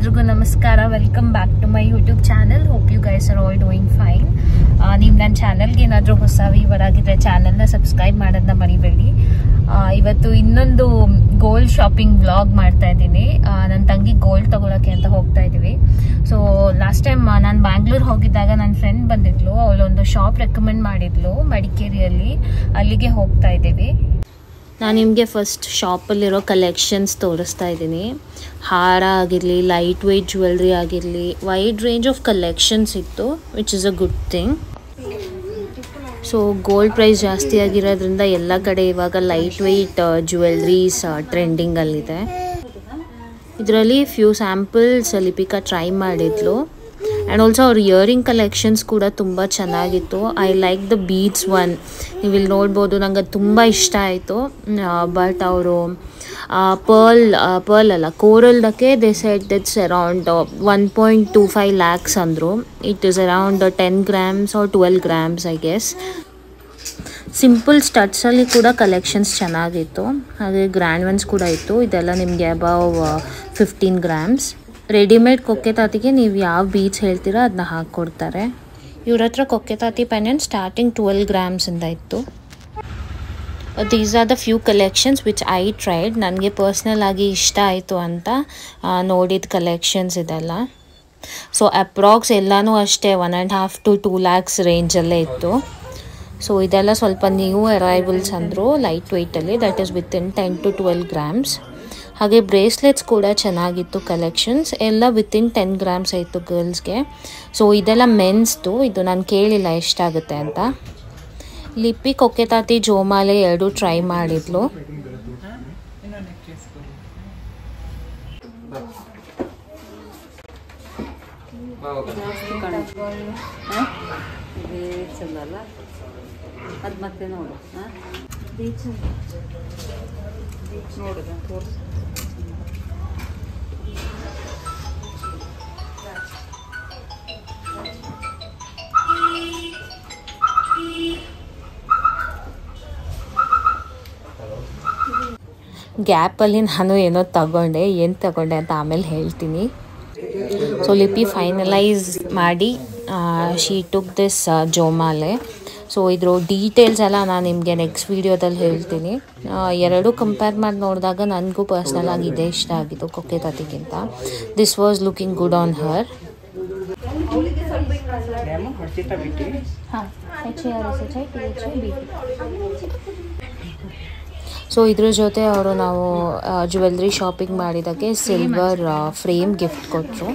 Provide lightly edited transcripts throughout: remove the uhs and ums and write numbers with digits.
ಎಲ್ರಿಗೂ ನಮಸ್ಕಾರ. Welcome back to my YouTube channel. Hope you guys are all doing fine. ನೀವು ನನ್ನ ಚಾನಲ್ಗೆ ಏನಾದರೂ ಹೊಸ ವ್ಯೂವರ್ ಆಗಿದ್ರೆ ಚಾನಲ್ನ ಸಬ್ಸ್ಕ್ರೈಬ್ ಮಾಡೋದನ್ನ ಮರಿಬೇಡಿ. ಇವತ್ತು ಇನ್ನೊಂದು ಗೋಲ್ಡ್ ಶಾಪಿಂಗ್ ವ್ಲಾಗ್ ಮಾಡ್ತಾ ಇದ್ದೀನಿ. ನನ್ನ ತಂಗಿ ಗೋಲ್ಡ್ ತಗೊಳಕ್ಕೆ ಅಂತ ಹೋಗ್ತಾ ಇದ್ದೀವಿ. ಸೊ ಲಾಸ್ಟ್ ಟೈಮ್ ನಾನು ಬ್ಯಾಂಗ್ಳೂರ್ ಹೋಗಿದ್ದಾಗ ನನ್ನ ಫ್ರೆಂಡ್ ಬಂದಿದ್ಲು, ಅವಳೊಂದು ಶಾಪ್ ರೆಕಮೆಂಡ್ ಮಾಡಿದ್ಲು ಮಡಿಕೇರಿಯಲ್ಲಿ. ಅಲ್ಲಿಗೆ ಹೋಗ್ತಾ ಇದ್ದೀವಿ. ನಾನು ನಿಮಗೆ ಫಸ್ಟ್ ಶಾಪಲ್ಲಿರೋ ಕಲೆಕ್ಷನ್ಸ್ ತೋರಿಸ್ತಾ ಇದ್ದೀನಿ. ಹಾರ ಆಗಿರಲಿ, ಲೈಟ್ ವೆಯ್ಟ್ ಜ್ಯುವೆಲ್ರಿ ಆಗಿರಲಿ, ವೈಡ್ ರೇಂಜ್ ಆಫ್ ಕಲೆಕ್ಷನ್ಸ್ ಇತ್ತು, which is a good thing. So gold price ಜಾಸ್ತಿ ಆಗಿರೋದ್ರಿಂದ ಎಲ್ಲ ಕಡೆ ಇವಾಗ ಲೈಟ್ ವೆಯ್ಟ್ ಜ್ಯುವೆಲ್ರೀಸ್ ಟ್ರೆಂಡಿಂಗಲ್ಲಿದೆ. ಇದರಲ್ಲಿ ಫ್ಯೂ ಸ್ಯಾಂಪಲ್ಸ್ ಲಿಪಿಕಾ ಟ್ರೈ ಮಾಡಿದ್ಲು. ಆ್ಯಂಡ್ ಆಲ್ಸೋ ಅವ್ರ ಇಯರಿಂಗ್ ಕಲೆಕ್ಷನ್ಸ್ ಕೂಡ ತುಂಬ ಚೆನ್ನಾಗಿತ್ತು. I like the beads one. ನೀವು ಇಲ್ಲಿ ನೋಡ್ಬೋದು, ನಂಗೆ ತುಂಬ ಇಷ್ಟ ಆಯಿತು. ಬಟ್ ಅವರು ಪರ್ಲ್ ಅಲ್ಲ, ಕೋರಲ್ದಕ್ಕೆ they set it's around 1.25 lakhs ಅಂದರು. It is around 10 grams or 12 grams I guess. Simple ಸ್ಟಡ್ಸಲ್ಲಿ ಕೂಡ ಕಲೆಕ್ಷನ್ಸ್ ಚೆನ್ನಾಗಿತ್ತು. ಹಾಗೆ ಗ್ರ್ಯಾಂಡ್ ಒನ್ಸ್ ಕೂಡ ಇತ್ತು. ಇದೆಲ್ಲ ನಿಮಗೆ ಅಬೌವ್ 15 grams. ರೆಡಿಮೇಡ್ ಕೊಕ್ಕೆತಾತಿಗೆ ನೀವು ಯಾವ ಬೀಡ್ಸ್ ಹೇಳ್ತೀರಾ ಅದನ್ನ ಹಾಕ್ಕೊಡ್ತಾರೆ. ಇವ್ರ ಹತ್ರ ಕೊಕ್ಕೆತಾತಿ ಪೆಂಡೆಂಟ್ ಸ್ಟಾರ್ಟಿಂಗ್ 12 grams ಇಂದ ಇತ್ತು. These are the few collections which I tried. ನನಗೆ ಪರ್ಸ್ನಲ್ ಆಗಿ ಇಷ್ಟ ಆಯಿತು ಅಂತ ನೋಡಿದ ಕಲೆಕ್ಷನ್ಸ್ ಇದೆಲ್ಲ. ಸೊ ಅಪ್ರಾಕ್ಸ್ ಎಲ್ಲನೂ ಅಷ್ಟೇ 1.5 to 2 lakhs ರೇಂಜಲ್ಲೇ ಇತ್ತು. ಸೊ ಇದೆಲ್ಲ ಸ್ವಲ್ಪ ನ್ಯೂ ಅರೈವಲ್ಸ್ ಅಂದರು, ಲೈಟ್ ವೆಯ್ಟಲ್ಲಿ. That is within 10 to 12 grams. ಹಾಗೆ ಬ್ರೇಸ್ಲೆಟ್ಸ್ ಕೂಡ ಚೆನ್ನಾಗಿತ್ತು ಕಲೆಕ್ಷನ್ಸ್. ಎಲ್ಲ ವಿತಿನ್ 10 grams ಆಯಿತು ಗರ್ಲ್ಸ್ಗೆ. ಸೊ ಇದೆಲ್ಲ ಮೆನ್ಸ್ದು. ಇದು ನಾನು ಕೇಳಿಲ್ಲ ಎಷ್ಟಾಗುತ್ತೆ ಅಂತ. ಲಿಪ್ಪಿ ಕೊಕ್ಕೆತಾತಿ ಜೋಮಾಲೆ ಎರಡು ಟ್ರೈ ಮಾಡಿದ್ಲು. ಅದು ಮತ್ತೆ ನೋಡು ಗ್ಯಾಪಲ್ಲಿ ನಾನು ಏನೋ ತಗೊಂಡೆ, ಏನು ತಗೊಂಡೆ ಅಂತ ಆಮೇಲೆ ಹೇಳ್ತೀನಿ. ಸೊ ಲಿಪಿ ಫೈನಲೈಸ್ ಮಾಡಿ ಶಿ ಟುಕ್ ದಿಸ್ ಜೋಮಾಲೆ. ಸೊ ಇದ್ರ ಡೀಟೇಲ್ಸ್ ಎಲ್ಲ ನಾನು ನಿಮಗೆ ನೆಕ್ಸ್ಟ್ ವೀಡಿಯೋದಲ್ಲಿ ಹೇಳ್ತೀನಿ. ಎರಡು ಕಂಪೇರ್ ಮಾಡಿ ನೋಡಿದಾಗ ನನಗೂ ಪರ್ಸ್ನಲ್ ಆಗಿ ಇದೇ ಇಷ್ಟ ಆಗಿತ್ತು ಕೊಕ್ಕೆತಾತಿಗಿಂತ. This was looking good on her. So ಇದ್ರ ಜೊತೆ ಅವರು ನಾವು ಜ್ಯುವೆಲ್ರಿ ಶಾಪಿಂಗ್ ಮಾಡಿದಾಗೆ ಸಿಲ್ವರ್ ಫ್ರೇಮ್ ಗಿಫ್ಟ್ ಕೊಟ್ಟರು.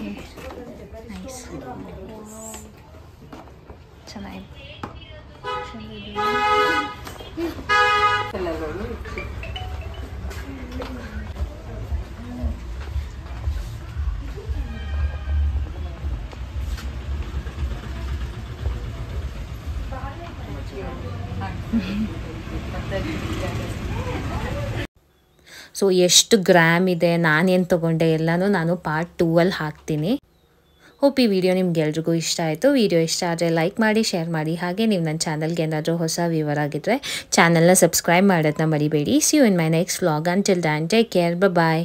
ಸೊ ಎಷ್ಟು ಗ್ರಾಮ್ ಇದೆ, ನಾನೇನು ತೊಗೊಂಡೆ ಎಲ್ಲನೂ ನಾನು ಪಾರ್ಟ್ 2 ಹಾಕ್ತೀನಿ. ಹೋಪ್ ಈ ವಿಡಿಯೋ ನಿಮ್ಗೆ ಎಲ್ರಿಗೂ ಇಷ್ಟ ಆಯಿತು. ವಿಡಿಯೋ ಇಷ್ಟ ಆದರೆ ಲೈಕ್ ಮಾಡಿ, ಶೇರ್ ಮಾಡಿ. ಹಾಗೆ ನೀವು ನನ್ನ ಚಾನಲ್ಗೆ ಏನಾದರೂ ಹೊಸ ವ್ಯೂವರ್ ಆಗಿದ್ದರೆ ಚಾನಲ್ನ ಸಬ್ಸ್ಕ್ರೈಬ್ ಮಾಡೋದನ್ನ ಮರಿಬೇಡಿ. See you in my next vlog. Until then take care, bye.